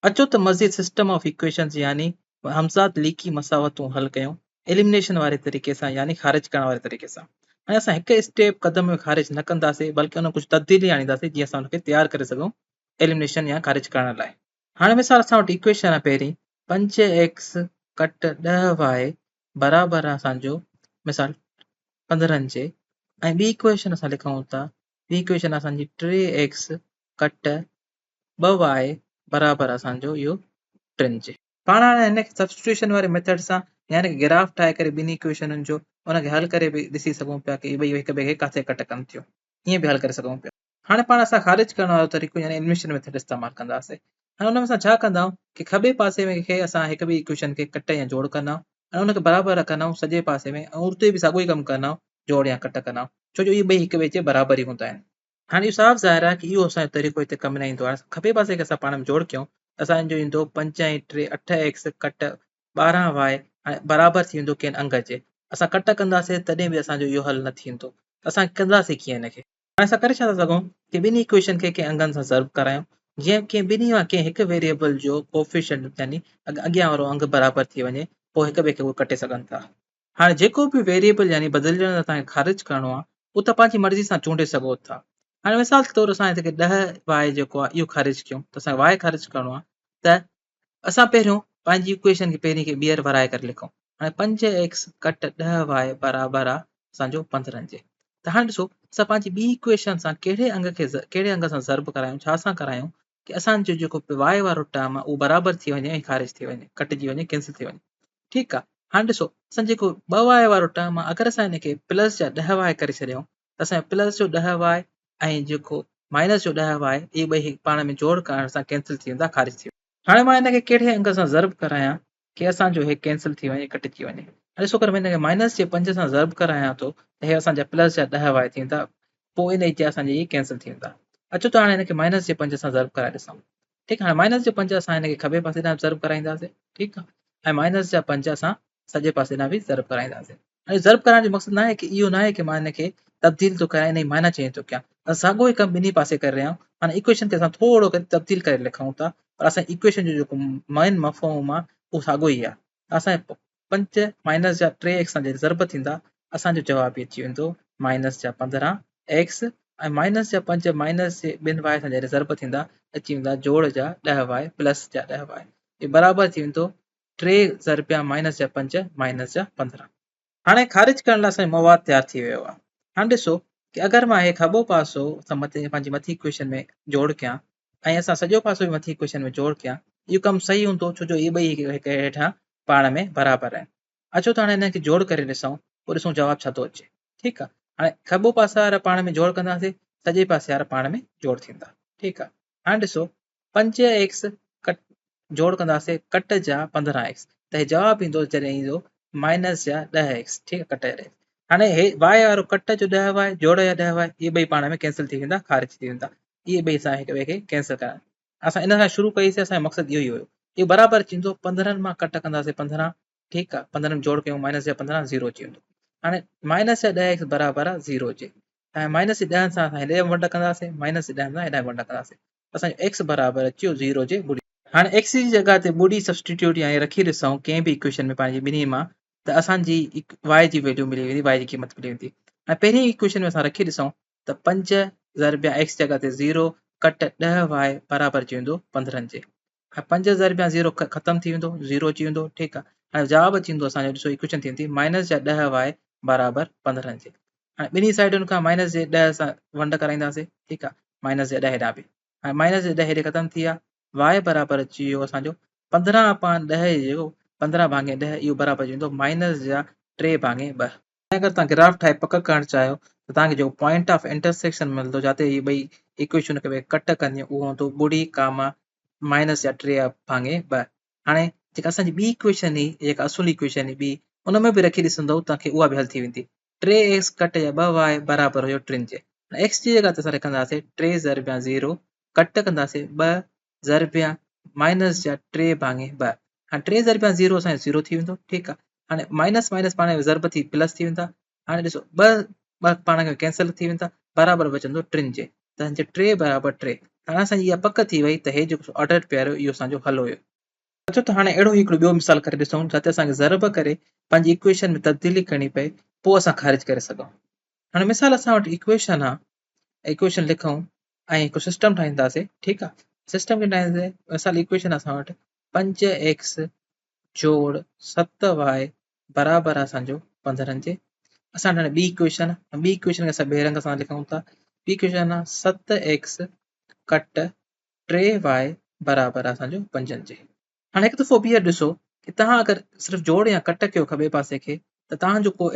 अचो त मज़ीद सिस्टम ऑफ इक्वेशंस यानी हमज़ात लीकी मसावतूं हल कयूं एलिमिनेशन वारे तरीक़े सां यानी ख़ारिज करण वारे तरीक़े सां। हाणे असां हिक स्टेप क़दम में ख़ारिज न कंदासीं बल्कि उन कुझु तब्दीली आणींदासीं जीअं असां उनखे तयारु करे सघूं एलिमिनेशन या ख़ारिज करण लाइ। हाणे मिसाल असां वटि इक्वेशन आहे पहिरीं 5x कट 10y बराबरि आहे असांजो मिसाल 15 जे ऐं ॿी इक्वेशन असां लिखूं था ॿी इक्वेशन असांजी 3x कट 2y बराबरि असांजो इहो 3 जे। पाण हाणे हिनखे सब्स्टिट्यूशन वारे मेथड सां यानी कि ग्राफ ठाहे करे ॿिन्ही इक्वेशनुनि जो उनखे हल करे बि ॾिसी सघूं पिया कि ॿई हिक ॿिए खे किथे कट कनि थियूं, ईअं बि हल करे सघूं पिया। हाणे पाण असां ख़ारिज करण वारो तरीक़ो यानी एलिमिनेशन मेथड इस्तेमालु कंदासीं। हाणे हुन में असां छा कंदा आहियूं कि खॿे पासे में खे असां हिक ॿी इक्वेशन खे कट या जोड़ कंदा आहियूं ऐं उनखे बराबरि रखंदा आहियूं सॼे पासे में ऐं उते बि साॻियो ई कमु कंदा आहियूं जोड़ या कट कंदा आहियूं छो जो इहे ॿई हिक ॿिए जे बराबरि ई हूंदा आहिनि। हाणे इहो साफ़ ज़ाहिर आहे कि इहो असांजो तरीक़ो हिते कमु न ईंदो आहे। खॿे पासे खे असां पाण में जोड़ कयूं असांजो ईंदो 5 ऐं 3 8x कट 12y हाणे बराबरि थी वेंदो कंहिं अंग जे। असां कट कंदासीं तॾहिं बि असांजो इहो हल न थींदो। असां कंदासीं कीअं हिनखे? हाणे असां करे छा था सघूं कि ॿिन्ही इक्वेशन खे कंहिं अंगनि सां ज़र्ब करायूं जीअं कंहिं ॿिन्ही मां कंहिं हिकु वेरिएबल जो कोफिशिएंट यानी अॻियां वारो अंग बराबरि थी वञे पोइ हिक ॿिए खे उहे कटे सघनि था। हाणे जेको बि वेरिएबल यानी बदिलजण लाइ तव्हांखे ख़ारिज करणो आहे उहो त पंहिंजी मर्ज़ी सां चूंडे सघो था। हाणे मिसाल के तौर असां हिते 10y जेको आहे इहो ख़ारिज कयूं त असांखे y ख़ारिज करणो आहे त असां पहिरियों पंहिंजी इक्वेशन खे पहिरीं खे ॿीहर वराए करे लिखूं। हाणे 5x कट 10y बराबरि आहे असांजो 15 जे। त हाणे ॾिसो असां पंहिंजी ॿी इक्वेशन सां कहिड़े अंग सां ज़र्ब करायूं छा सां करायूं कि असांजो जेको y वारो टर्म आहे उहो बराबरि थी वञे ऐं ख़ारिज थी वञे कटिजी वञे कैंसिल थी वञे। ठीकु आहे। हाणे ॾिसो असां जेको 2y वारो टर्म आहे अगरि असां हिनखे प्लस जा 10y करे छॾियूं त असांजो प्लस जो 10y ऐं जेको माइनस जो 10y इहे ॿई पाण में जोड़ करण सां कैंसिल थी वेंदा ख़ारिज थी वेंदा। हाणे मां हिनखे कहिड़े अंग सां ज़र्ब करायां कि असांजो हे कैंसिल थी वञे कटिजी वञे। ॾिसो कर मां हिनखे माइनस जे 5 सां ज़र्ब करायां थो त हे असांजा प्लस जा 10y थींदा पोइ इन जे असांजे इहे कैंसिल थी वेंदा। अचो त हाणे हिनखे माइनस जे 5 सां ज़र्ब कराए ॾिसूं। ठीकु आहे। हाणे माइनस जे 5 असां हिनखे खॿे पासे ॾांहुं ज़र्ब कराईंदासीं। ठीकु आहे। ऐं माइनस जा 5 असां सॼे पासे ॾांहुं बि ज़र्ब कराईंदासीं। हाणे ज़र्ब करण जो मक़सदु न आहे कि इहो न आहे कि मां हिनखे तब्दील थो कयां इन जी माइना चेंज थो कयां। असां साॻियो ई कमु ॿिन्ही पासे करे रहिया आहियूं। हाणे इक्वेशन खे असां थोरो करे तब्दील करे लिखूं था पर असां इक्वेशन जो जेको मेन मफ़हूम आहे उहो साॻियो ई आहे। असांजे 5 माइनस जा 3x सां जॾहिं ज़र्ब थींदा असांजो जवाबु अची वेंदो माइनस जा 15x ऐं माइनस जा 5 माइनस जे 2y सां जॾहिं ज़र्ब थींदा अची वेंदा जोड़ जा 10y प्लस जा 10y इहे बराबरि थी वेंदो 3 ज़रबिया माइनस जा 5 माइनस जा 15। हाणे ख़ारिज करण लाइ असांजो मवादु तयारु थी वियो आहे। हाणे ॾिसो कि अगरि मां हे खॿो पासो असां पंहिंजी मथी इक्वेशन में जोड़ कयां ऐं असां सॼो पासो बि मथी इक्वेशन में जोड़ कयां इहो कमु सही हूंदो छो जो इहे ॿई हिक हेठां पाण में बराबरि आहिनि। अचो त हाणे हिनखे जोड़ करे ॾिसूं पोइ ॾिसूं जवाबु छा थो अचे। ठीकु आहे। हाणे खॿो पासा वारा पाण में जोड़ कंदासीं सॼे पासे वारा पाण में जोड़ थींदा। ठीकु आहे। हाणे ॾिसो 5x कट जोड़ कंदासीं कट जा 15x त हे जवाबु ईंदो जॾहिं ईंदो माइनस जा 10x। ठीकु आहे। कट जा हाणे हे y वारो कट जो 10y जोड़ जा 10y इहे ॿई पाण में कैंसिल थी वेंदा ख़ारिज थी वेंदा। इहे ॿई असां हिक ॿिए खे कैंसिल करण असां इन सां शुरू कईसीं असांजो मक़सदु इहो ई हुयो। इहो बराबरि थींदो 15 मां कट कंदासीं 15। ठीकु आहे। 15 में जोड़ कयूं माइनस जा 15 0 अची वेंदो। हाणे माइनस जा 10x बराबरि आहे 0 जे ऐं माइनस जे 10 सां असां हेॾे वंड कंदासीं माइनस जे 10 सां हेॾा वंड कंदासीं असांजो x बराबरि अची वियो 0 जे ॿुड़ी। हाणे x जी जॻह ते ॿुड़ी सब्स्टिट्यूट यानी रखी ॾिसूं कंहिं बि इक्वेशन में पंहिंजी ॿिन्ही मां त असांजी y जी वैल्यू मिली वेंदी y जी क़ीमत मिली वेंदी। ऐं पहिरीं इक्वेशन में असां रखी ॾिसूं त 5 ज़रबिया x जॻह ते 0 कट 10y बराबरि अची वेंदो 15 जे। 5 ज़रबिया 0 ख़तमु थी वेंदो 0 अची वेंदो। ठीकु आहे। हाणे जवाबु अची वेंदो असांजो ॾिसो इक्वेशन थी वेंदी माइनस जा 10y बराबरि 15 जे। हाणे ॿिन्ही साइडुनि खां माइनस जे 10 सां वंड कराईंदासीं। ठीकु आहे। माइनस जे 10 हेॾां बि हाणे माइनस जे 10 हेॾे ख़तमु थी विया y बराबरि अची वियो असांजो 15 अपान 10 जो 15 भाङे 10 इहो बराबरि अची वेंदो माइनस जा 3 भाङे 2। अगरि तव्हां ग्राफ ठाहे पक करणु चाहियो त तव्हांखे जेको पॉइंट ऑफ इंटरसेक्शन मिलंदो जिते इहे ॿई इक्वेशन खे कट कंदियूं उहो हूंदो ॿुड़ी कामा माइनस जा 3 भाङे 2। हाणे जेका असांजी ॿी इक्वेशन हुई जेका असुल इक्वेशन हुई ॿी उन में बि रखी ॾिसंदव तव्हांखे उहा बि हल थी वेंदी 3x कट या 2y बराबरि हुयो 3 जे। x जी जॻह ते असां लिखंदासीं 3 ज़रबिया 0 कट कंदासीं 2 ज़रबिया माइनस जा 3 भाङे 2। हाणे 3 ज़रबिया 0 असांजो 0 थी वेंदो। ठीकु आहे। हाणे माइनस माइनस पाण में ज़रब थी प्लस थी वेंदा। हाणे ॾिसो ॿ पाण खे कैंसिल थी वेंदा बराबरि बचंदो 3 जे त 3 बराबरि 3 हाणे असांजी इहा पक थी वई त हे जेको ऑर्डर पेयर इहो असांजो हल हुयो। अच्छा त हाणे अहिड़ो हिकिड़ो ॿियो मिसाल करे ॾिसूं जिते असांखे ज़रब करे पंहिंजी इक्वेशन में तब्दीली करणी पए पोइ असां ख़ारिज करे सघूं। हाणे मिसाल असां वटि इक्वेशन आहे, इक्वेशन लिखूं ऐं हिकु सिस्टम ठाहींदासीं। ठीकु आहे, सिस्टम खे ठाहींदासीं। मिसाल इक्वेशन असां वटि 5x जोड़ 7y बराबरि असांजो 15 जे। असां हाणे ॿी इक्वेशन खे असां ॿिए रंग सां लिखूं था। ॿी इक्वेशन आहे 7x कट 3y बराबरि असांजो 5 जे। हाणे हिकु दफ़ो ॿीहर ॾिसो कि तव्हां अगरि सिर्फ़ु जोड़ या कट कयो खॿे पासे खे त तव्हांजो को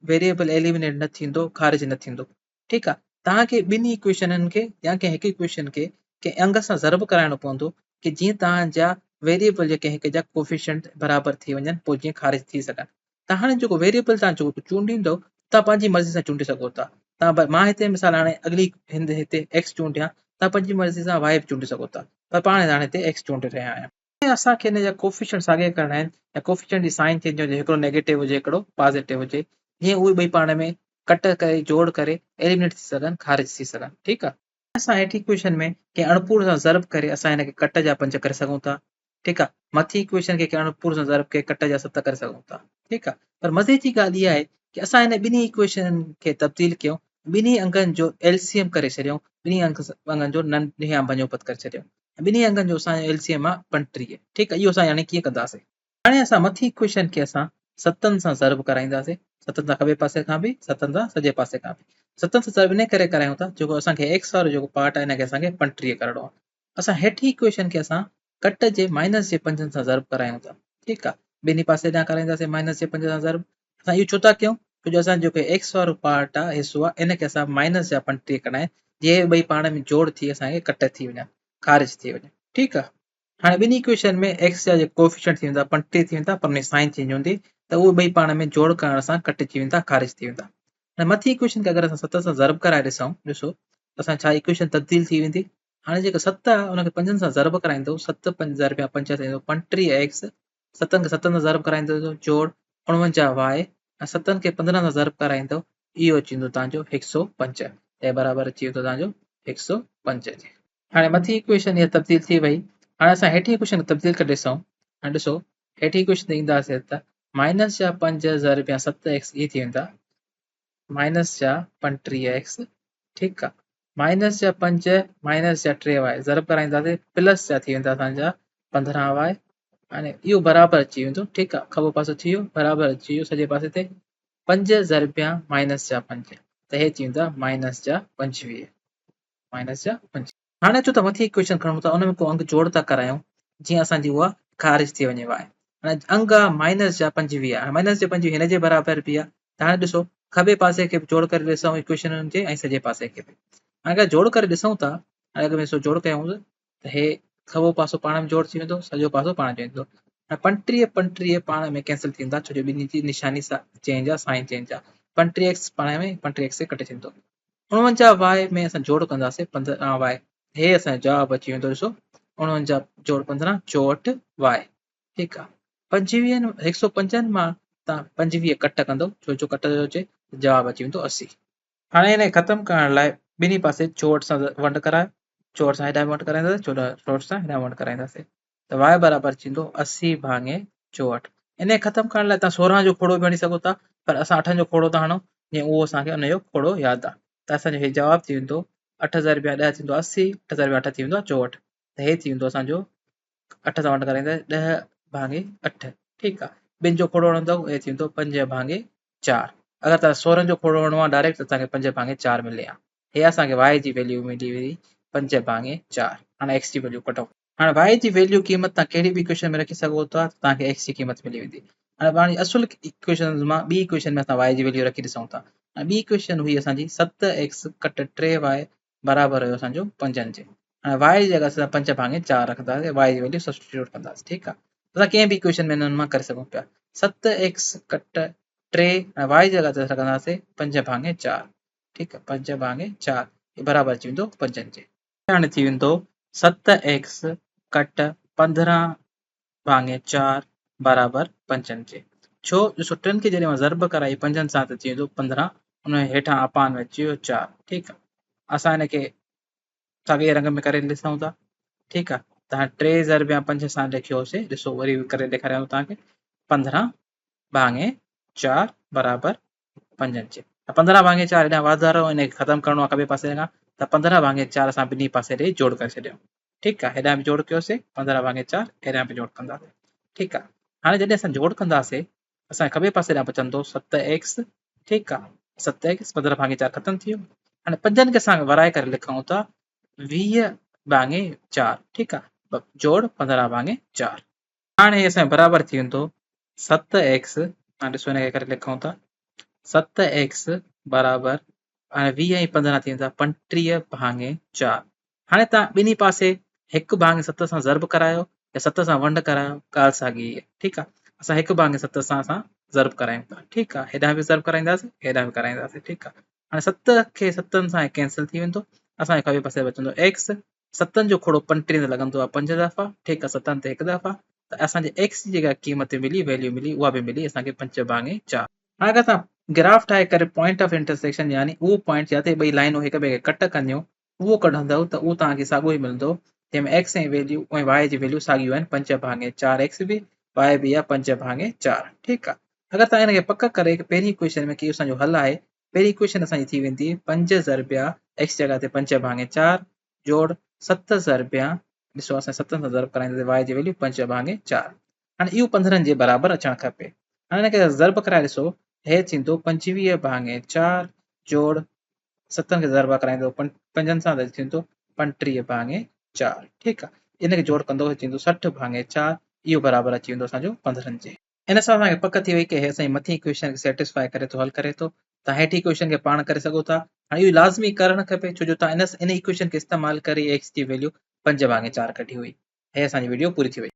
वेरिएबल एलिमिनेट न थींदो, ख़ारिज न थींदो। ठीकु आहे, तव्हांखे ॿिन्ही इक्वेशननि खे या कंहिं हिकु इक्वेशन खे कंहिं अंग सां ज़रब कराइणो पवंदो कि जीअं तव्हांजा वेरिएबल जेके हिक जा कोफिशिएंट बराबरि थी वञनि, पोइ जीअं ख़ारिज थी सघनि। त हाणे जेको वेरिएबल तव्हां जेको चूंडींदो तव्हां पंहिंजी मर्ज़ी सां चूंडे सघो था। तव्हां मां हिते मिसाल हाणे अॻिली हिते एक्स चूंडियां, तव्हां पंहिंजी मर्ज़ी सां वाइ बि चूंडे सघो था, पर पाण हाणे हिते एक्स चूंडे रहिया आहियूं। ऐं असांखे हिन जा कोफिशिएंट साॻे करणा आहिनि या कोफिशिएंट जी साइन चेंज हुजे, हिकिड़ो नेगेटिव हुजे हिकिड़ो पॉज़िटिव हुजे, जीअं उहे ॿई पाण में कट करे जोड़ करे एलिमिनेट थी सघनि, ख़ारिज थी सघनि। ठीकु आहे, असां हेठि इक्वेशन में कंहिं अणपूर सां ज़रब करे असां हिनखे कट जा 5 करे सघूं था। ठीकु आहे, मथी इक्वेशन खे कंहिं अणपूर सां ज़रब के कट जा 7 करे सघूं था। ठीकु आहे, पर मज़े जी ॻाल्हि इहा आहे कि असां हिन ॿिन्ही इक्वेशन खे तब्दील कयूं, ॿिन्ही अंगनि जो एलसीएम करे छॾियूं, ॿिन्ही अंगनि जो नंढे या बनोपत करे छॾियूं। ॿिन्ही अंगनि जो असांजो एलसीएम आहे 35। ठीकु आहे, इहो असां हाणे कीअं कंदासीं? हाणे असां मथी इक्वेशन खे असां 7 सां ज़रब कराईंदासीं, 7 सां खॿे पासे खां बि, 7 सां सॼे पासे खां बि। 7 सां ज़रब इन करे करायूं था जेको असांखे एक्स वारो जेको पार्ट आहे हिनखे असांखे 35 करणो आहे। असां हेठि इक्वेशन खे असां कट जे माइनस जे 5 सां ज़रब करायूं था। ठीकु आहे, ॿिन्ही पासे ॾांहुं कराईंदासीं माइनस जे 5 सां ज़रब। असां इहो छो था कयूं? छो जो असांजो जेको एक्स वारो पार्ट आहे, हिसो आहे, इनखे असां माइनस जा 35 करणा आहिनि, जीअं ॿई पाण में जोड़ थी असांखे कट थी वञनि, ख़ारिज थी वञे। ठीकु आहे, हाणे ॿिन्ही इक्वेशन में एक्स जा जेके कोफिशिएंट थी वेंदा 35 थी वेंदा, पर हुन जी साइन चेंज हूंदी, त उहे ॿई पाण में जोड़ करण सां कटिजी वेंदा, ख़ारिज थी वेंदा। हाणे मथी इक्वेशन खे अगरि असां 7 सां ज़रब कराए ॾिसो असां छा इक्वेशन तब्दील थी वेंदी। हाणे जेको 7 आहे उनखे 5 सां ज़रब कराईंदो, 7 5 ज़रब 5 थींदो 35x। 7 खे 7 सां ज़रब कराईंदो जोड़ 49y ऐं 7 खे 15 सां ज़रब कराईंदो, इहो अची वेंदो तव्हांजो 105 ऐं बराबरि अची वेंदो तव्हांजो 105 जे। हाणे मथी इक्वेशन इहा तब्दील थी वई। हाणे असां हेठि इक्वेशन खे तब्दील करे ॾिसूं। हाणे ॾिसो हेठि इक्वेशन ते ईंदासीं त माइनस जा 5 ज़रब 7x इहे थी वेंदा माइनस जा 35x। ठीकु आहे, माइनस जा 5 माइनस जा 3y ज़रब कराईंदासीं, प्लस जा थी वेंदा असांजा 15y। हाणे इहो बराबरि अची वेंदो। ठीकु आहे, खॿो पासो थी वियो, बराबरि अची वियो सॼे पासे ते। 5 ज़रब माइनस जा 5 त हे थी वेंदा माइनस जा 25, माइनस जा 25। हाणे अचो त मथी इक्वेशन खणूं था, उन में को अंग जोड़ था करायूं जीअं असांजी उहा ख़ारिज थी वञे वाए। हाणे अंग आहे माइनस जा 25, माइनस जा 25 हिन जे बराबरि बि आहे। त हाणे ॾिसो खॿे पासे खे बि जोड़ करे ॾिसूं इक्वेशनुनि जे ऐं सॼे पासे खे बि। हाणे अगरि जोड़ करे ॾिसूं था, हाणे अगरि ॾिसो जोड़ कयूं त हे खॿो पासो पाण में जोड़ थी वेंदो, सॼो पासो पाण में वेंदो। हाणे 35 35 पाण में कैंसिल थींदा, छो जो ॿिन्ही जी निशानी चेंज आहे, साइन चेंज आहे। 35x पाण में 35x से कटे थींदो। 49y में असां जोड़ कंदासीं 15y, हे असांजो जवाबु अची वेंदो। ॾिसो 49 जोड़ 15 64y। ठीकु आहे, 25 105 मां तव्हां 25 कट कंदो, छो जो कट जो अचे जवाबु अची वेंदो 80। हाणे हिन ख़तमु करण लाइ ॿिन्ही पासे 64 सां वंड करायो, 64 सां हेॾां वंड कराईंदासीं, 64 सां हेॾां वंड कराईंदासीं, त y बराबरि थींदो 80 भाङे 64। इन ख़तमु करण लाइ तव्हां 16 जो खोड़ो बि हणी सघो था, पर असां 8 जो खोड़ो था हणूं जीअं उहो असांखे हुनजो खोड़ो यादि आहे। त असांजो हे जवाबु थी वेंदो 8 ज़रब 10 थींदो 80, 8 ज़रब 8 थी वेंदो 64। त हे थी वेंदो असांजो 8 सां वंड कराईंदासीं 10 भाङे 8। ठीकु आहे, ॿिनि जो खोड़ो हणंदव, हे थी वेंदो 5 भाङे 4। अगरि तव्हां 16 जो खोड़ो हणणो आहे डायरेक्ट, त तव्हांखे 5 भाङे 4 मिले हा। हे असांखे y जी वैल्यू मिली वई 5 भाङे 4। हाणे x जी वैल्यू कढूं। हाणे y जी वैल्यू क़ीमत तव्हां कहिड़ी बि इक्वेशन में रखी सघो था, तव्हांखे x जी क़ीमत मिली वेंदी। हाणे पाण असुल इक्वेशन मां ॿी इक्वेशन में असां y जी वैल्यू रखी ॾिसूं था। ॿी इक्वेशन हुई असांजी 7x कट 3y बराबरि हुयो असांजो 5 जे। हाणे y जी जॻह असां 5 भाङे 4 रखंदासीं, y जी वैल्यू सब्स्टिट्यूट कंदासीं। ठीकु आहे, असां कंहिं बि इक्वेशन में हिननि मां करे सघूं पिया। 7x कट 3 ऐं y जी जॻह ते रखंदासीं 5 भाङे 4। ठीकु आहे, 5 भाङे 4 बराबरि अची वेंदो 5 जे। हाणे थी वेंदो 7x कट 15 भाङे 4 बराबरि 5 जे। छो? ॾिसो टिनि खे जॾहिं मां ज़रब कराई 5 सां त थी वेंदो 15, हुन हेठां अपान में अची वियो 4। ठीकु आहे, असां हिनखे साॻे रंग में करे ॾिसूं था। ठीकु आहे, तव्हां 3000 या 5 सां लिखियोसीं, ॾिसो वरी करे ॾेखारियांव तव्हांखे। 15 भाङे 4 बराबर 5 जे। 15 भाङे 4 हेॾां वाधारो हिनखे ख़तमु करिणो आहे खॿे पासे खां, त 15 भाङे 4 असां ॿिन्ही पासे ॾे जोड़ करे छॾियूं। ठीकु आहे, हेॾां बि जोड़ कयोसीं, 15 भाङे 4 हेॾां बि जोड़ कंदासीं। ठीकु आहे, हाणे जॾहिं असां जोड़ कंदासीं असांखे खॿे पासे ॾांहुं बचंदो 7x। ठीकु आहे, 7x 15 भाङे 4 ख़तमु थी वियो। हाणे पंजनि खे असां वराए करे लिखूं था 20 भाङे 4। ठीकु आहे, जोड़ 15 भाङे 4। हाणे असांजो बराबर थी वेंदो 7x। हाणे ॾिसो हिनखे करे लिखूं था 7x बराबर, हाणे 20 ऐं 15 थी वेंदा 35 भाङे 4। हाणे तव्हां ॿिन्ही पासे 1 भाङे 7 सां ज़र्ब करायो या 7 सां वंड करायो, ॻाल्हि साॻी आहे। ठीकु आहे, असां 1 भाङे 7 सां असां ज़र्ब करायूं था। ठीकु आहे, हेॾां बि ज़र्ब कराईंदासीं, हेॾां बि कराईंदासीं। ठीकु आहे, हाणे 7 खे 7 सां कैंसिल थी वेंदो, असांजे खॿे पासे बचंदो x। 7 जो खोड़ो 35 ते लॻंदो आहे 5 दफ़ा। ठीकु आहे, 7 ते 1 दफ़ा, त असांजे x जी जेका क़ीमत मिली, वैल्यू मिली, उहा बि मिली असांखे 5 भाङे 4। हाणे अगरि तव्हां ग्राफ ठाहे करे पॉइंट ऑफ इंटरसेक्शन यानी उहो पॉइंट जिते ॿई लाइनूं हिक ॿिए खे कट कंदियूं उहो कढंदव, त उहो तव्हांखे साॻियो ई मिलंदो, जंहिंमें x ऐं वैल्यू ऐं y जी वैल्यू साॻियूं आहिनि, 5 भाङे 4x बि, y बि आहे 5 भाङे 4। ठीकु आहे, अगरि तव्हां हिनखे पक करे पहिरीं इक्वेशन में की असांजो हल आहे, पहिरीं इक्वेशन असांजी थी वेंदी 5 ज़रबिया x जॻह ते 5 भाङे 4 जोड़ 7 ज़रबिया, ॾिसो असां 7 सां ज़रब कराईंदासीं y जी वैल्यू 5 भाङे 4। हाणे इहो 15 जे बराबरि अचणु खपे। हाणे हिनखे ज़रब कराए ॾिसो, हे थींदो 25 भाङे 4 जोड़ 7 खे ज़रब कराईंदो 5 सां, त थींदो 35 भाङे 4। ठीकु आहे, इनखे जोड़ कंदो थींदो 60 भाङे 4। इहो बराबरि अची वेंदो असांजो 15 जे। इन सां असांखे पक थी वई की हे असांजी मथी इक्वेशन खे सेटिस्फाई करे थो, हल करे थो। तव्हां हेठी इक्वेशन खे पाण करे सघो था। हाणे इहो लाज़मी करणु खपे, छो जो तव्हां इन इक्वेशन खे इस्तेमालु करे एक्स जी वैल्यू 5 भाङे 4 कढी हुई। हे असांजी वीडियो पूरी थी वई।